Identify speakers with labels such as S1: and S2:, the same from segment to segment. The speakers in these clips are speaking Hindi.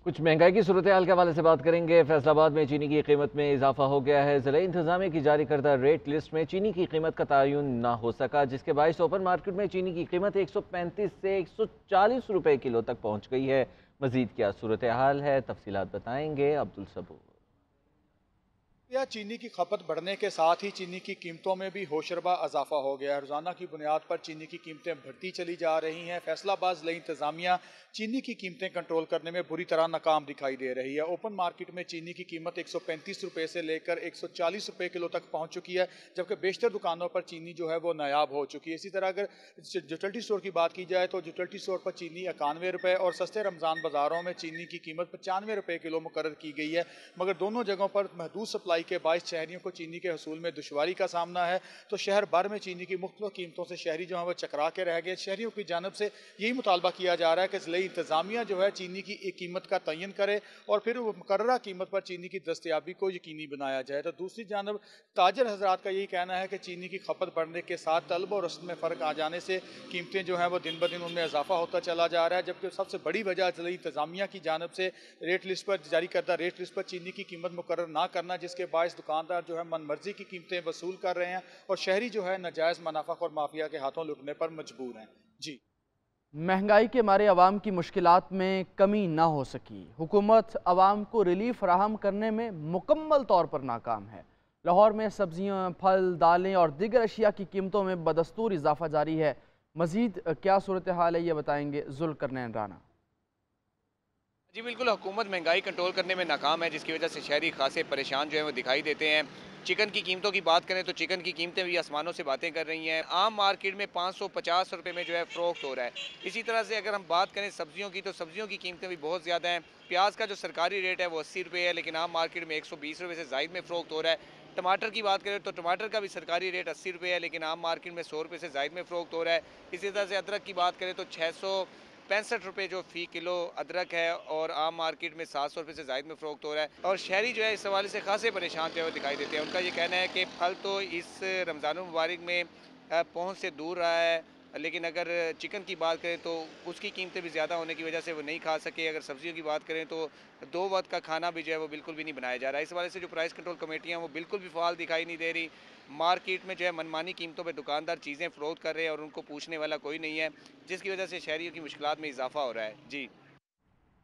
S1: कुछ महंगाई की सूरत हाल के हवाले से बात करेंगे। फैसलाबाद में चीनी की कीमत में इजाफा हो गया है। ज़िला इंतजामिया की जारी करदा रेट लिस्ट में चीनी की कीमत का तयन ना हो सका, जिसके बायस ओपन मार्केट में चीनी की कीमत 135 से 140 रुपए किलो तक पहुँच गई है। मजीद क्या सूरत हाल है, तफसीलात बताएंगे अब्दुल सबूर।
S2: या चीनी की खपत बढ़ने के साथ ही चीनी की कीमतों में भी होशरबा इजाफा हो गया है। रोजाना की बुनियाद पर चीनी की कीमतें बढ़ती चली जा रही हैं। फैसलाबाद ज़िला इंतजामिया चीनी की कीमतें कंट्रोल करने में बुरी तरह नाकाम दिखाई दे रही है। ओपन मार्केट में चीनी की कीमत 135 रुपये से लेकर 140 रुपये किलो तक पहुंच चुकी है, जबकि बेशतर दुकानों पर चीनी जो है वो नायाब हो चुकी है। इसी तरह अगर यूटिलिटी स्टोर की बात की जाए तो यूटिलिटी स्टोर पर चीनी 91 रुपये और सस्ते रमज़ान बाज़ारों में चीनी की कीमत 95 रुपये किलो मुकर्रर की गई है। मगर दोनों जगहों पर महदूद सप्लाई के बायस शहरियों को चीनी के हसूल में दुश्वारी का सामना है। तो शहर भर में चीनी की मुख्तलिफ कीमतों से शहरी जो है वो चकरा के रह गए। शहरियों की जानब से यही मुतालबा किया जा रहा है कि ज़िला इंतजामिया जो है चीनी की एक कीमत का तयन करे और फिर मुकर्ररा कीमत पर चीनी की दस्तयाबी को यकीनी बनाया जाए। तो दूसरी जानब ताजर हजरात का यही कहना है कि चीनी की खपत बढ़ने के साथ तलब और रस्म में फ़र्क आ जाने से कीमतें जो हैं वो दिन ब दिन उनमें इजाफा होता चला जा रहा है। जबकि सबसे बड़ी वजह ज़िला इंतजामिया की जानब से रेट लिस्ट पर जारी करदा रेट लिस्ट पर चीनी की कीमत मुकर्रर ना करना, जिसके बायस दुकानदार जो है मनमर्जी की कीमतें वसूल कर रहे हैं और शहरी जो है नाजायज़ मुनाफाखोर माफिया के हाथों लुटने पर मजबूर हैं। जी,
S3: महंगाई के मारे अवाम की मुश्किलात में कमी ना हो सकी। हुकूमत अवाम को रिलीफ फराहम करने में मुकम्मल तौर पर नाकाम है। लाहौर में सब्जियां, फल, दालें और दीगर अशिया की कीमतों में बदस्तूर इजाफा जारी है। मजीद क्या सूरत हाल है ये बताएंगे जुल्करनैन राना।
S4: जी बिल्कुल, हुकूमत महंगाई कंट्रोल करने में नाकाम है, जिसकी वजह से शहरी खासे परेशान जो है वो दिखाई देते हैं। चिकन की कीमतों की बात करें तो चिकन की कीमतें भी आसमानों से बातें कर रही हैं। आम मार्केट में 550 रुपये में जो है फ़रोख्त हो रहा है। इसी तरह से अगर हम बात करें सब्जियों की, तो सब्जियों की कीमतें भी बहुत ज़्यादा हैं। प्याज का जो सरकारी रेट है वो 80 रुपये है, लेकिन आम मार्केट में 120 रुपये से ज़ायद में फ़रोख्त हो रहा है। टमाटर की बात करें तो टमाटर का भी सरकारी रेट 80 रुपये है, लेकिन आम मार्केट में 100 रुपये से ज़ायद में फ़रोख्त हो रहा है। इसी तरह से अदरक की बात करें तो 665 रुपये जो फ़ी किलो अदरक है और आम मार्केट में 700 रुपये से ज़ायद में फ़रोख्त हो रहा है। और शहरी जो है इस हवाले से खासे परेशान जो है वो दिखाई देते हैं। उनका ये कहना है कि फल तो इस रमज़ान मुबारक में पहुँच से दूर रहा है, लेकिन अगर चिकन की बात करें तो उसकी कीमतें भी ज़्यादा होने की वजह से वो नहीं खा सके। अगर सब्जियों की बात करें तो 2 वक्त का खाना भी जो है वो बिल्कुल भी नहीं बनाया जा रहा है। इस वजह से जो प्राइस कंट्रोल कमेटियाँ वो बिल्कुल भी फ़ाल दिखाई नहीं दे रही। मार्केट में जो है मनमानी कीमतों पे दुकानदार चीज़ें फ़रोख्त कर रहे हैं और उनको पूछने वाला कोई नहीं है, जिसकी वजह से शहरियों की मुश्किलात में इजाफा हो रहा है। जी,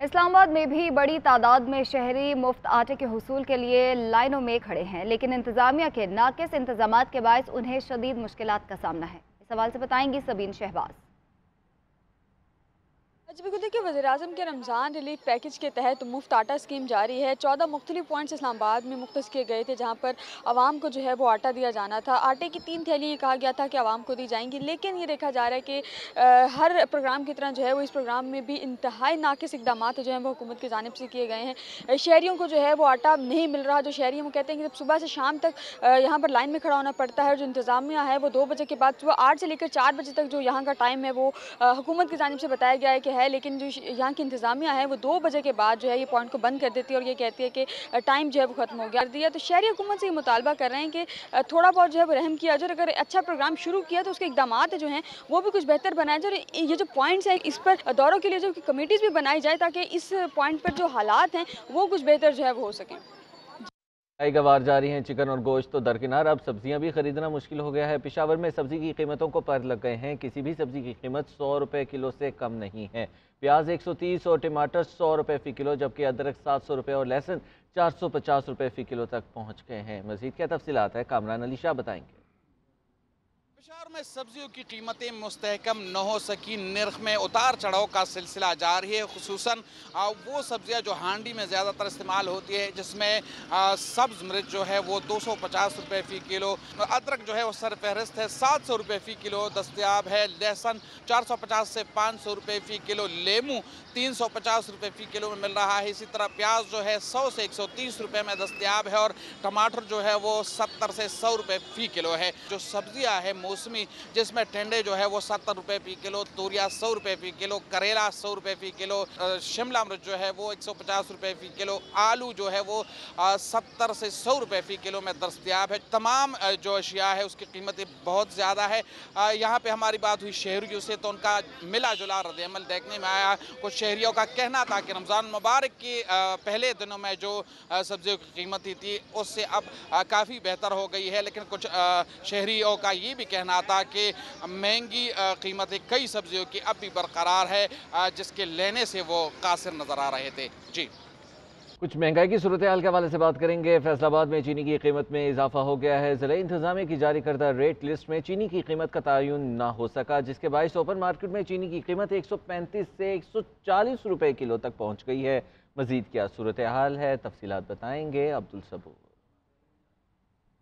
S5: इस्लामाबाद में भी बड़ी तादाद में शहरी मुफ्त आटे के हुसूल के लिए लाइनों में खड़े हैं, लेकिन इंतजामिया के नाकिस इंतजामात के बायस उन्हें शदीद मुश्किलात का सामना है। इस सवाल से बताएंगी सबीन शहबाज।
S6: जी बिल्कुल, देखिए वज़ीर-ए-आज़म के रमज़ान रिलीफ पैकेज के तहत मुफ्त आटा स्कीम जारी है। 14 मुख्तलिफ पॉइंट्स इस्लामाबाद में मुख्तस किए गए थे, जहाँ पर आवाम को जो है वो आटा दिया जाना था। आटे की 3 थैलियाँ कहा गया था कि आवाम को दी जाएंगी, लेकिन ये देखा जा रहा है कि हर प्रोग्राम की तरह जो है वो इस प्रोग्राम में भी इंतहाई नाकिस इकदाम जो हैं वो हुकूमत की जानिब से किए गए हैं। शहरियों को जो है वो आटा नहीं मिल रहा। जो शहरी हैं वो कहते हैं कि जब सुबह से शाम तक यहाँ पर लाइन में खड़ा होना पड़ता है। जो इंतज़ामिया है वो 2 बजे के बाद सुबह 8 से लेकर 4 बजे तक जो यहाँ का टाइम है वो हुकूमत की जानिब से बताया गया है कि है, लेकिन जो यहाँ की इंतज़ामिया है वो 2 बजे के बाद जो है ये पॉइंट को बंद कर देती है और ये कहती है कि टाइम जो है वो ख़त्म हो गया दिया। तो शहरी हुकूमत से ये मुतालबा कर रहे हैं कि थोड़ा बहुत जो है वो रहम किया जाए। अगर अच्छा प्रोग्राम शुरू किया तो उसके इक़दामात जो हैं वो भी कुछ बेहतर बनाए जाए। और ये जो पॉइंट्स हैं इस पर दौरों के लिए जो कमेटीज़ भी बनाई जाए, ताकि इस पॉइंट पर जो हालात हैं वो कुछ बेहतर जो है वो हो सकें।
S1: गवार जारी हैं। चिकन और गोश्त तो दरकिनार, अब सब्जियां भी खरीदना मुश्किल हो गया है। पेशावर में सब्जी की कीमतों को पर लग गए हैं। किसी भी सब्जी की कीमत 100 रुपये किलो से कम नहीं है। प्याज 130 और टमाटर 100 रुपये फ़ी किलो, जबकि अदरक 700 रुपये और लहसुन 450 रुपये फ़ी किलो तक पहुँच गए हैं। मज़ीद क्या तफसीलात है, कामरान अली शाह बताएंगे।
S7: पेशावर में सब्जियों की कीमतें मुस्तहकम न हो सकी, निर्ख में उतार चढ़ाव का सिलसिला जारी है। खुसूसन वो सब्जियां जो हांडी में ज़्यादातर इस्तेमाल होती है, जिसमें सब्ज़ मिर्च जो है वो 250 रुपये फ़ी किलो, अदरक जो है वो सरफहरिस्त है 700 रुपये फ़ी किलो दस्तयाब है, लहसुन 450 से 500 रुपये फ़ी किलो, लेमू 350 रुपये फ़ी किलो में मिल रहा है। इसी तरह प्याज जो है 100 से 130 रुपये में दस्तयाब है और टमाटर जो है वो 70 से 100 रुपये फ़ी किलो है। जो सब्जियाँ है मौसमी, जिसमें टेंडे जो है वो 70 रुपये फी किलो, तोरिया 100 रुपये फी किलो, करेला 100 रुपये फी किलो, शिमला मिर्च जो है वो 150 रुपये फी किलो, आलू जो है वो 70 से 100 रुपये फी किलो में दस्तयाब है। तमाम जो अशिया है उसकी कीमतें बहुत ज़्यादा है। यहाँ पे हमारी बात हुई शहरियों से तो उनका मिला जुला रद्द-ए-अमल देखने में आया। कुछ शहरियों का कहना था कि रमज़ान मुबारक के पहले दिनों में जो सब्जियों की कीमत थी उससे अब काफ़ी बेहतर हो गई है, लेकिन कुछ शहरियों का ये भी कहना था कि महंगी कीमतें कई सब्जियों की अब भी बरकरार है, जिसके लेने से वो कासिर नज़र आ रहे थे। जी,
S1: कुछ महंगाई की सूरत हाल के हवाले से बात करेंगे। फैसलाबाद में चीनी की कीमत में इजाफा हो गया है। ज़िला इंतजामिया की जारी करदा रेट लिस्ट में चीनी की कीमत का तयन ना हो सका, जिसके बायस ओपन मार्केट में चीनी की कीमत 135 से 140 रुपए किलो तक पहुँच गई है। मजीद क्या सूरत हाल है, तफसीलात बताएंगे अब्दुल सबूर।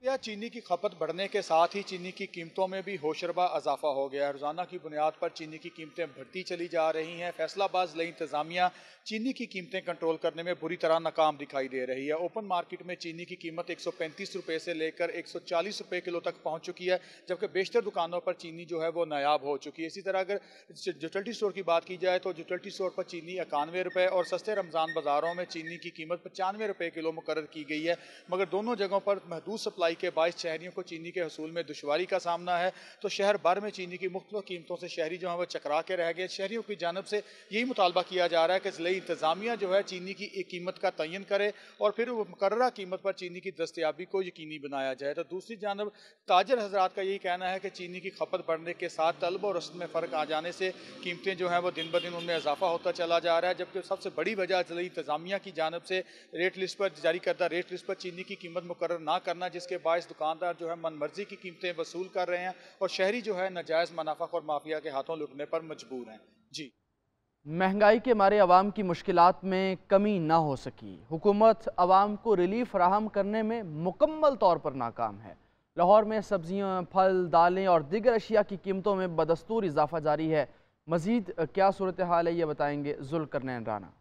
S2: या चीनी की खपत बढ़ने के साथ ही चीनी की कीमतों में भी होशरबा इजाफा हो गया है। रोज़ाना की बुनियाद पर चीनी की कीमतें बढ़ती चली जा रही हैं। फैसलाबाद ज़िला इंतज़ामिया चीनी की कीमतें कंट्रोल करने में बुरी तरह नाकाम दिखाई दे रही है। ओपन मार्केट में चीनी की कीमत 135 रुपये से लेकर 140 रुपये किलो तक पहुँच चुकी है, जबकि बेशतर दुकानों पर चीनी जो है वो नायाब हो चुकी है। इसी तरह अगर यूटिलिटी स्टोर की बात की जाए तो यूटिलिटी स्टोर पर चीनी 91 रुपये और सस्ते रमज़ान बाज़ारों में चीनी की कीमत 95 रुपये किलो मुकर्रर की गई है, मगर दोनों जगहों पर महदूद सप्लाई के बायस शहरियों को चीनी के हसूल में दुश्वारी का सामना है। तो शहर भर में चीनी की मुख्तलिफ कीमतों से शहरी जो है वो चकरा के रह गए। शहरियों की जानब से यही मुतालबा किया जा रहा है कि ज़िला इंतज़ामिया जो है चीनी की एक कीमत का तयन करे और फिर मुकर्ररा कीमत पर चीनी की दस्तयाबी को यकीनी बनाया जाए। तो दूसरी जानब ताजर हजरात का यही कहना है कि चीनी की खपत बढ़ने के साथ तलब और रस्म में फ़र्क आ जाने से कीमतें जो हैं वो दिन ब दिन उनमें इजाफा होता चला जा रहा है, जबकि सबसे बड़ी वजह ज़िला इंतज़ामिया की जानब से रेट लिस्ट पर जारी करदा रेट लिस्ट पर चीनी की कीमत मुकर्रर ना करना, जिसके बायस दुकानदार जो है मन मर्जी की कीमतें वसूल कर रहे हैं और शहरी जो है नाजायज़ मुनाफाखोर माफिया के हाथों लुटने पर मजबूर हैं। जी,
S3: महंगाई के मारे अवाम की मुश्किलात में कमी ना हो सकी। हुकूमत अवाम को रिलीफ फराहम करने में मुकम्मल तौर पर नाकाम है। लाहौर में सब्जियां, फल, दालें और दीगर अशिया की कीमतों में बदस्तूर इजाफा जारी है। मजीद क्या सूरत हाल है ये बताएंगे जुल्करनैन राना।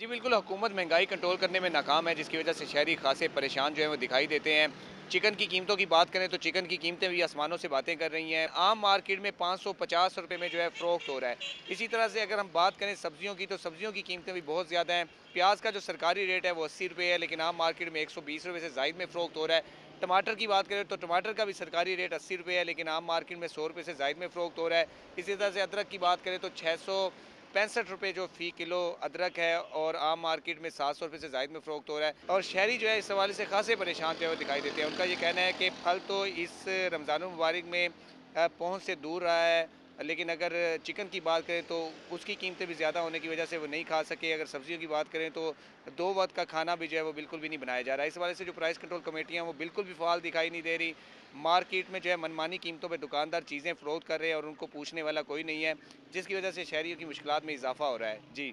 S4: जी बिल्कुल, हुकूमत महंगाई कंट्रोल करने में नाकाम है, जिसकी वजह से शहरी खासे परेशान जो है वो दिखाई देते हैं। चिकन की कीमतों की बात करें तो चिकन की कीमतें भी आसमानों से बातें कर रही हैं। आम मार्केट में 550 रुपये में जो है फ़रोख्त हो रहा है। इसी तरह से अगर हम बात करें सब्जियों की तो सब्जियों की कीमतें भी बहुत ज़्यादा हैं। प्याज का जो सरकारी रेट है वो 80 रुपये है, लेकिन आम मार्केट में 120 रुपये से ज़ायद में फ़रोख्त हो रहा है। टमाटर की बात करें तो टमाटर का भी सरकारी रेट 80 रुपये है, लेकिन आम मार्केट में 100 रुपये से ज़ायद में फ़रोख्त हो रहा है। इसी तरह से अदरक की बात करें तो 665 रुपये जो फ़ी किलो अदरक है और आम मार्केट में 700 रुपये से ज़ायद में फ़रोख्त हो रहा है। और शहरी जो है इस हवाले से खासे परेशान जो है वो दिखाई देते हैं। उनका ये कहना है कि फल तो इस रमज़ानुल मुबारक में पहुँच से दूर रहा है, लेकिन अगर चिकन की बात करें तो उसकी कीमतें भी ज़्यादा होने की वजह से वो नहीं खा सके। अगर सब्जियों की बात करें तो 2 वक्त का खाना भी जो है वो बिल्कुल भी नहीं बनाया जा रहा है। इस हवाले से जो प्राइस कंट्रोल कमेटियाँ वो बिल्कुल भी फ़ाल दिखाई नहीं दे रही। मार्केट में जो है मनमानी कीमतों पे दुकानदार चीज़ें फ़रोख्त कर रहे हैं और उनको पूछने वाला कोई नहीं है, जिसकी वजह से शहरियों की मुश्किलात में इजाफा हो रहा है। जी,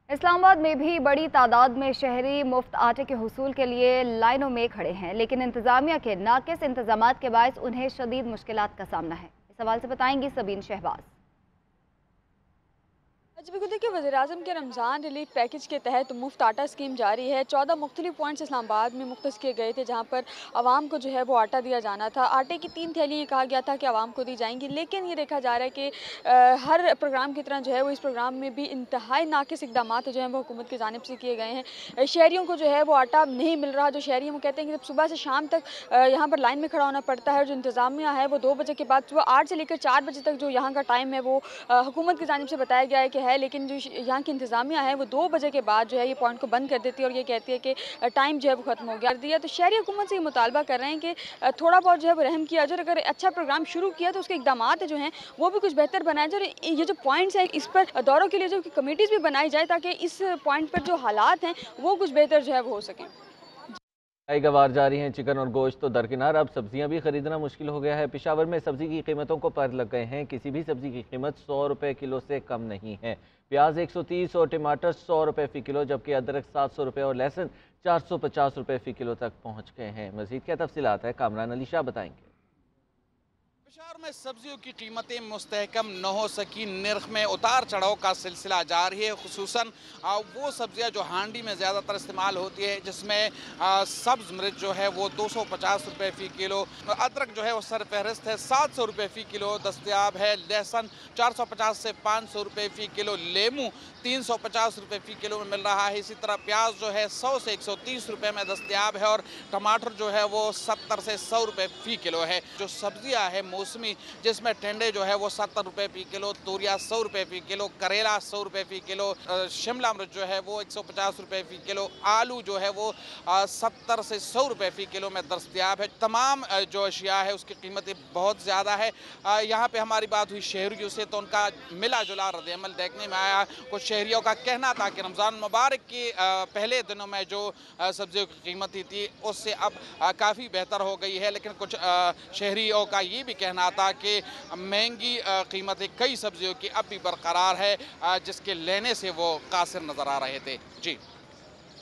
S5: इस्लामाबाद में भी बड़ी तादाद में शहरी मुफ्त आटे के हुसूल के लिए लाइनों में खड़े हैं, लेकिन इंतजामिया के नाकिस इंतजामात के बायस उन्हें शदीद मुश्किलात का सामना है। इस सवाल से बताएंगी सबीन शहबाज।
S6: जी बिल्कुल, देखिए वज़ीर-ए-आज़म के रमज़ान रिलीफ पैकेज के तहत मुफ्त आटा स्कीम जारी है। 14 मुख्तलिफ पॉइंट्स इस्लामाबाद में मुख्तस किए गए थे, जहाँ पर आवाम को जो है वो आटा दिया जाना था। आटे की 3 थैलियाँ कहा गया था कि आवाम को दी जाएंगी, लेकिन ये देखा जा रहा है कि हर प्रोग्राम की तरह जो है वो इस प्रोग्राम में भी इंतहाई नाकिस इक़दाम जो हैं वो हुकूमत की जानिब से किए गए हैं। शहरियों को जो है वो आटा नहीं मिल रहा। जो शहरी हैं वो कहते हैं कि जब सुबह से शाम तक यहाँ पर लाइन में खड़ा होना पड़ता है। जो इंतज़ामिया है वो 2 बजे के बाद सुबह 8 से लेकर 4 बजे तक जो यहाँ का टाइम है वो हुकूमत की जानिब से बताया गया है कि है, लेकिन जो यहाँ की इंतज़ामिया है वो 2 बजे के बाद जो है ये पॉइंट को बंद कर देती है और ये कहती है कि टाइम जो है वो ख़त्म हो गया दिया। तो शहरी हुकूमत से ये मुतालबा कर रहे हैं कि थोड़ा बहुत जो है वो रहम किया जाए। अगर अच्छा प्रोग्राम शुरू किया तो उसके इक़दाम जो हैं वो भी कुछ बेहतर बनाए जाए। ये जो पॉइंट्स हैं इस पर दौरों के लिए जो कमेटीज़ भी बनाई जाए, ताकि इस पॉइंट पर जो हालात हैं वो कुछ बेहतर जो है वो हो सकें।
S1: महंगाई का वार जारी है। चिकन और गोश्त तो दरकिनार, अब सब्जियां भी खरीदना मुश्किल हो गया है। पेशावर में सब्जी की कीमतों को पर लग गए हैं। किसी भी सब्जी की कीमत 100 रुपये किलो से कम नहीं है। प्याज 130 और टमाटर 100 रुपये फ़ी किलो, जबकि अदरक 700 रुपये और लहसुन 450 रुपये फ़ी किलो तक पहुँच गए हैं। मज़ीद क्या तफसीलात है, कामरान अली शाह बताएंगे।
S7: पेशावर में सब्जियों की कीमतें मुस्तहकम न हो सकी, निर्ख में उतार चढ़ाव का सिलसिला जारी है। खुसूसन वो सब्जियां जो हांडी में ज़्यादातर इस्तेमाल होती है, जिसमें सब्ज़ मिर्च जो है वो 250 रुपये फ़ी किलो, अदरक जो है वो सरफहरिस्त है 700 रुपये फ़ी किलो दस्तयाब है, लहसुन 450 से 500 रुपये फ़ी किलो, लेमू 350 रुपये फ़ी किलो में मिल रहा है। इसी तरह प्याज जो है 100 से 130 रुपये में दस्तयाब है और टमाटर जो है वो 70 से 100 रुपये फ़ी किलो है। जो सब्जियां है मौसमी, जिसमें टेंडे जो है वो 70 रुपये फ़ी किलो, तोरिया 100 रुपये फ़ी किलो, करेला 100 रुपये फ़ी किलो, शिमला मिर्च जो है वो 150 रुपये फ़ी किलो, आलू जो है वो 70 से 100 रुपये फ़ी किलो में दस्तयाब है। तमाम जो अशिया है उसकी कीमतें बहुत ज़्यादा है। यहाँ पे हमारी बात हुई शहरियों से, तो उनका मिला जुला रद्द-ए-अमल देखने में आया। कुछ शहरियों का कहना था कि रमज़ान मुबारक के पहले दिनों में जो सब्जियों की कीमत थी उससे अब काफ़ी बेहतर हो गई है, लेकिन कुछ शहरियों का ये भी कहना था कि महंगी कीमतें कई सब्जियों की अब भी बरकरार है, जिसके लेने से वो कासिर नज़र आ रहे थे। जी।